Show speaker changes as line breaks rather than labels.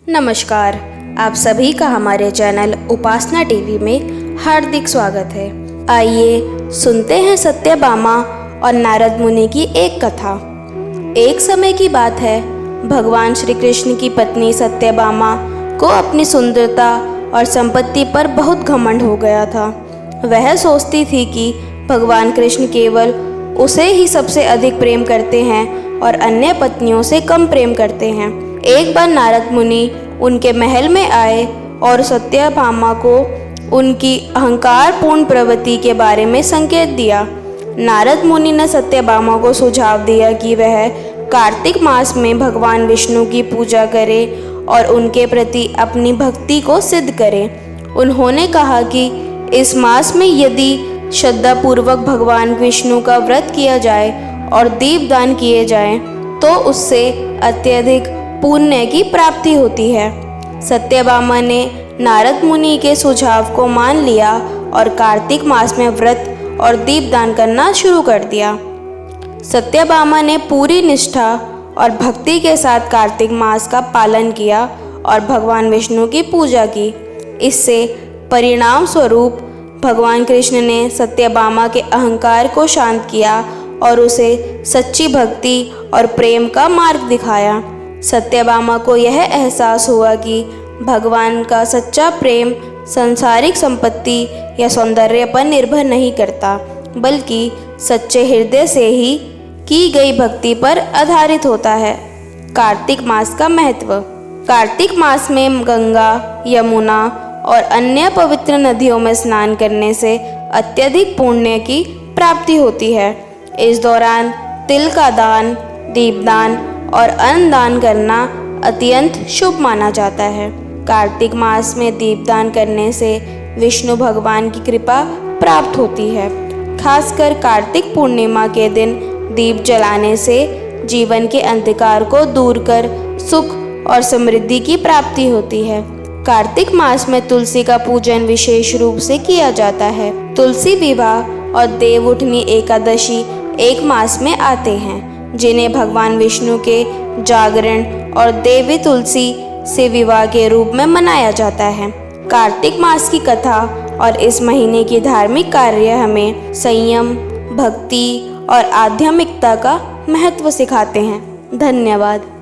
नमस्कार। आप सभी का हमारे चैनल उपासना टीवी में हार्दिक स्वागत है। आइए सुनते हैं सत्यभामा और नारद मुनि की एक कथा। एक समय की बात है, भगवान श्री कृष्ण की पत्नी सत्यभामा को अपनी सुंदरता और संपत्ति पर बहुत घमंड हो गया था। वह सोचती थी कि भगवान कृष्ण केवल उसे ही सबसे अधिक प्रेम करते हैं और अन्य पत्नियों से कम प्रेम करते हैं। एक बार नारद मुनि उनके महल में आए और सत्यभामा को उनकी अहंकारपूर्ण प्रवृत्ति के बारे में संकेत दिया। नारद मुनि ने सत्यभामा को सुझाव दिया कि वह कार्तिक मास में भगवान विष्णु की पूजा करे और उनके प्रति अपनी भक्ति को सिद्ध करे। उन्होंने कहा कि इस मास में यदि श्रद्धापूर्वक भगवान विष्णु का व्रत किया जाए और दीपदान किए जाएं, तो उससे अत्यधिक पुण्य की प्राप्ति होती है। सत्यभामा ने नारद मुनि के सुझाव को मान लिया और कार्तिक मास में व्रत और दीपदान करना शुरू कर दिया। सत्यभामा ने पूरी निष्ठा और भक्ति के साथ कार्तिक मास का पालन किया और भगवान विष्णु की पूजा की। इससे परिणाम स्वरूप भगवान कृष्ण ने सत्यभामा के अहंकार को शांत किया और उसे सच्ची भक्ति और प्रेम का मार्ग दिखाया। सत्यभामा को यह एहसास हुआ कि भगवान का सच्चा प्रेम सांसारिक संपत्ति या सौंदर्य पर निर्भर नहीं करता, बल्कि सच्चे हृदय से ही की गई भक्ति पर आधारित होता है। कार्तिक मास का महत्व। कार्तिक मास में गंगा, यमुना और अन्य पवित्र नदियों में स्नान करने से अत्यधिक पुण्य की प्राप्ति होती है। इस दौरान तिल का दान, दीपदान और अन्न दान करना अत्यंत शुभ माना जाता है। कार्तिक मास में दीपदान करने से विष्णु भगवान की कृपा प्राप्त होती है। खासकर कार्तिक पूर्णिमा के दिन दीप जलाने से जीवन के अंधकार को दूर कर सुख और समृद्धि की प्राप्ति होती है। कार्तिक मास में तुलसी का पूजन विशेष रूप से किया जाता है। तुलसी विवाह और देवउठनी एकादशी एक मास में आते हैं, जिन्हें भगवान विष्णु के जागरण और देवी तुलसी से विवाह के रूप में मनाया जाता है। कार्तिक मास की कथा और इस महीने की धार्मिक कार्य हमें संयम, भक्ति और आध्यात्मिकता का महत्व सिखाते हैं। धन्यवाद।